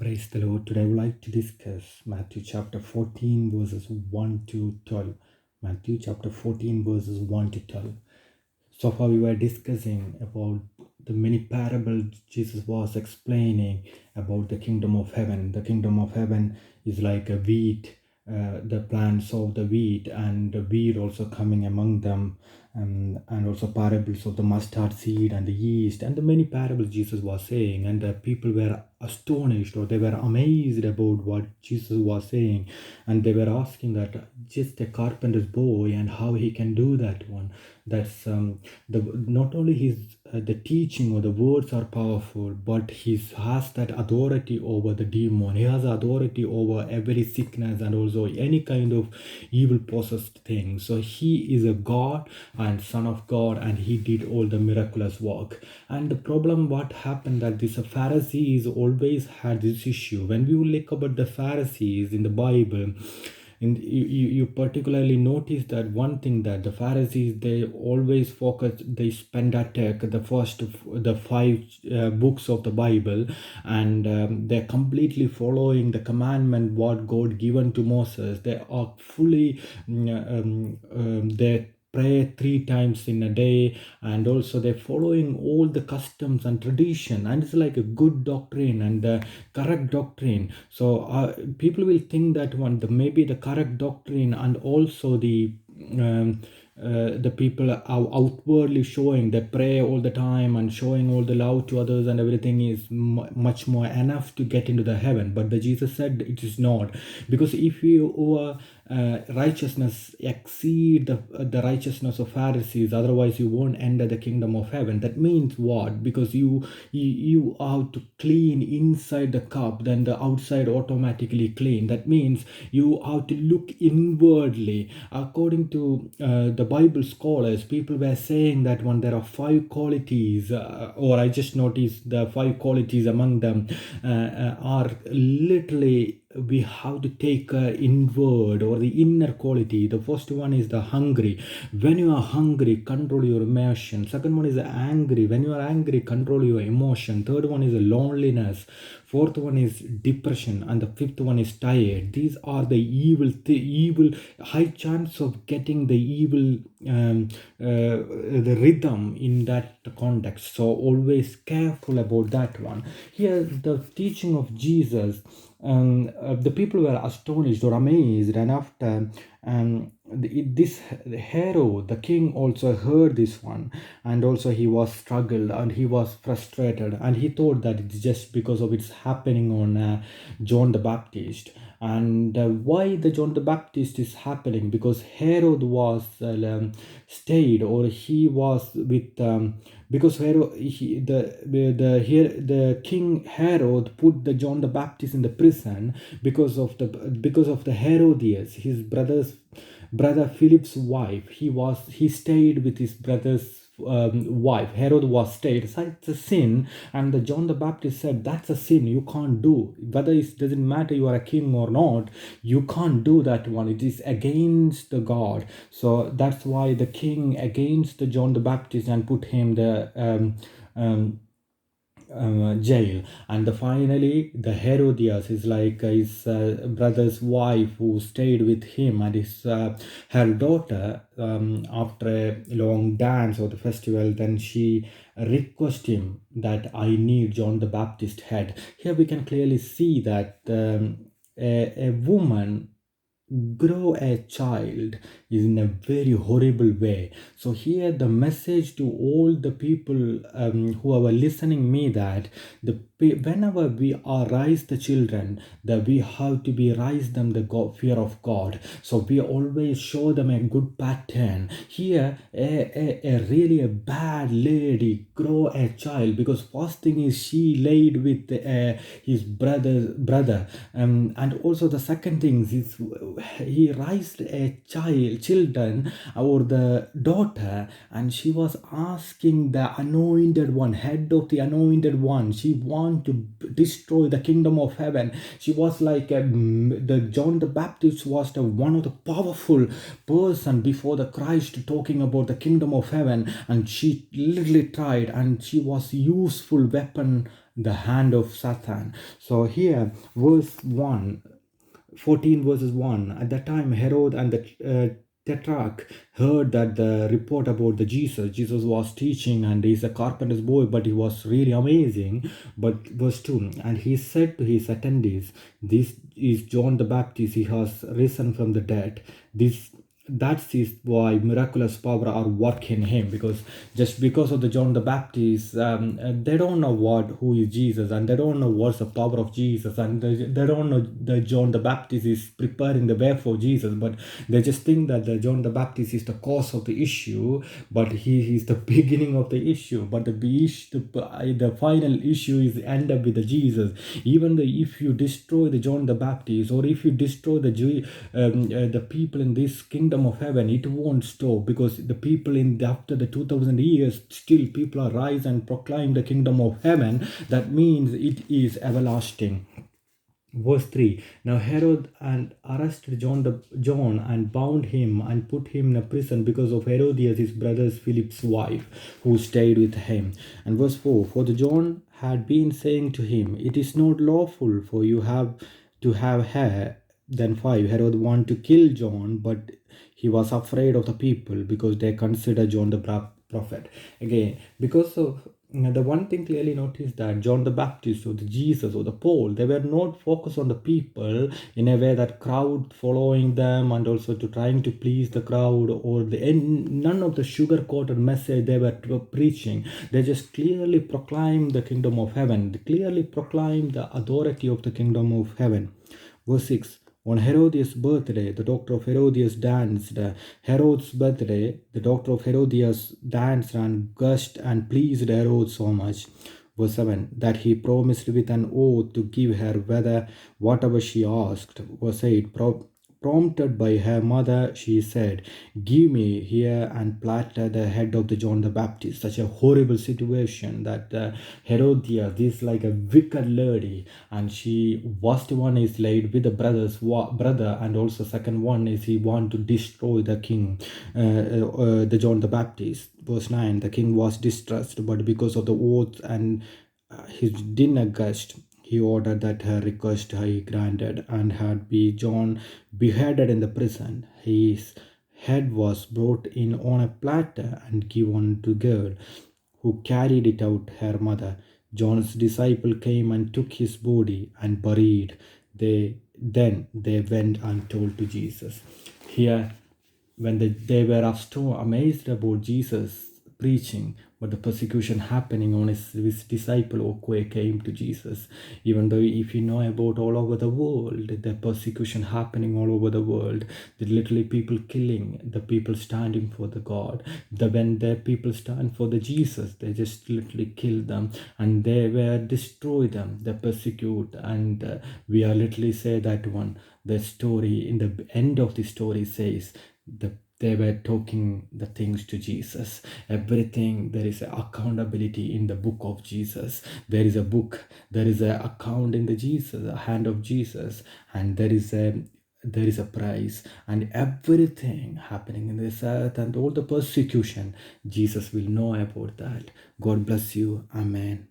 Praise the Lord. Today I would like to discuss Matthew chapter 14 verses 1 to 12. Matthew chapter 14 verses 1 to 12. So far we were discussing about the many parables Jesus was explaining about the kingdom of heaven. The kingdom of heaven is like a wheat, the plants of the wheat and the weed also coming among them, and also parables of the mustard seed and the yeast and the many parables Jesus was saying, and the people were astonished or they were amazed about what Jesus was saying, and they were asking that just a carpenter's boy and how he can do that one. That's the not only his the teaching or the words are powerful, but he has that authority over the demon. He has authority over every sickness and also any kind of evil possessed thing. So he is a God and son of God, and he did all the miraculous work. And the problem what happened that this Pharisees always had this issue. When we look about the Pharisees in the Bible, and you particularly notice that one thing that the Pharisees, they always focus, they spend attack the five books of the Bible, and they're completely following the commandment what God given to Moses. They are fully they pray three times in a day, and also they're following all the customs and tradition, and it's like a good doctrine and correct doctrine. So people will think that one maybe the correct doctrine and also the people are outwardly showing they pray all the time and showing all the love to others and everything is much more enough to get into the heaven. But the Jesus said it is not, because if your righteousness exceed the righteousness of Pharisees, otherwise you won't enter the kingdom of heaven. That means what? Because you have to clean inside the cup, then the outside automatically clean. That means you have to look inwardly. According to the Bible scholars, people were saying that when there are five qualities, or I just noticed the five qualities among them are literally we have to take inward or the inner quality. The first one is the hungry. When you are hungry, control your emotion. Second one is angry. When you are angry, control your emotion. Third one is loneliness. Fourth one is depression, and the fifth one is tired. These are the evil high chance of getting the evil the rhythm in that context. So always careful about that one. Here the teaching of Jesus, the people were astonished or amazed, and after this Herod, the king, also heard this one, and also he was struggled and he was frustrated, and he thought that it's just because of it's happening on John the Baptist. And why the John the Baptist is happening? Because Herod was stayed, or he was with because Herod, the king Herod put the John the Baptist in the prison because of the Herodias, his brother Philip's wife. He stayed with his brother's wife. Herod was stayed. So it's a sin, and the John the Baptist said that's a sin. You can't do, whether it doesn't matter you are a king or not. You can't do that one. It is against the God. So that's why the king against the John the Baptist and put him the jail. And finally the Herodias is like his brother's wife who stayed with him, and his her daughter, after a long dance or the festival, then she request him that I need John the Baptist head. Here we can clearly see that a woman grow a child is in a very horrible way. So here the message to all the people who are listening me, that whenever we are raise the children, that we have to be raise them the fear of God. So we always show them a good pattern. Here a really a bad lady grow a child, because first thing is she laid with his brother, and also the second thing is he raised a children or the daughter, and she was asking the anointed one, head of the anointed one, she want to destroy the kingdom of heaven. She was like the John the Baptist was the one of the powerful person before the Christ, talking about the kingdom of heaven, and she literally tried, and she was useful weapon the hand of Satan. So here, verse 1, 14 verses 1, at that time Herod and the tetrarch heard that the report about the Jesus was teaching, and he's a carpenter's boy, but he was really amazing. But verse 2, and he said to his attendees, this is John the Baptist, he has risen from the dead. This That is why miraculous power are working him, because just because of the John the Baptist, they don't know who is Jesus, and they don't know what's the power of Jesus, and they don't know that John the Baptist is preparing the way for Jesus, but they just think that the John the Baptist is the cause of the issue, but he is the beginning of the issue. But the final issue is end up with the Jesus. Even if you destroy the John the Baptist, or if you destroy the people in this kingdom of heaven, it won't stop, because the people after the 2000 years, still people are rise and proclaim the kingdom of heaven. That means it is everlasting. Verse 3, now Herod and arrested John and bound him and put him in a prison because of Herodias, his brother Philip's wife, who stayed with him. And verse 4, for the John had been saying to him, it is not lawful for you to have hair. Then 5, Herod wanted to kill John, but he was afraid of the people, because they consider John the prophet. Again, because of the one thing clearly noticed, that John the Baptist or the Jesus or the Paul, they were not focused on the people in a way that crowd following them and also to trying to please the crowd, or none of the sugar-coated message they were preaching. They just clearly proclaimed the kingdom of heaven. They clearly proclaimed the authority of the kingdom of heaven. Verse 6, on Herodias' birthday, the daughter of Herodias danced. Herod's birthday, the daughter of Herodias danced and gushed and pleased Herod so much. Verse 7, that he promised with an oath to give her whatever she asked. Verse 8, prompted by her mother, she said, give me here and platter the head of the John the Baptist. Such a horrible situation that Herodias, this like a wicked lady, and she first one is laid with the brother, and also second one is he want to destroy the king, the John the Baptist. Verse 9, the king was distressed, but because of the oath and his dinner guest, he ordered that her request he granted, and had be John beheaded in the prison. His head was brought in on a platter and given to girl, who carried it out her mother. John's disciple came and took his body and buried. Then they went and told to Jesus. Here, when they were so amazed about Jesus preaching, but the persecution happening on his disciple who came to Jesus. Even though if you know about all over the world, the persecution happening all over the world, the literally people killing, the people standing for the God. When the people stand for the Jesus, they just literally kill them, and they were destroy them, they persecute, and we are literally say that one. The story in the end of the story says they were talking the things to Jesus. Everything, there is accountability in the book of Jesus. There is a book, there is an account in the Jesus, the hand of Jesus, and there is a price, and everything happening in this earth and all the persecution, Jesus will know about that. God bless you. Amen.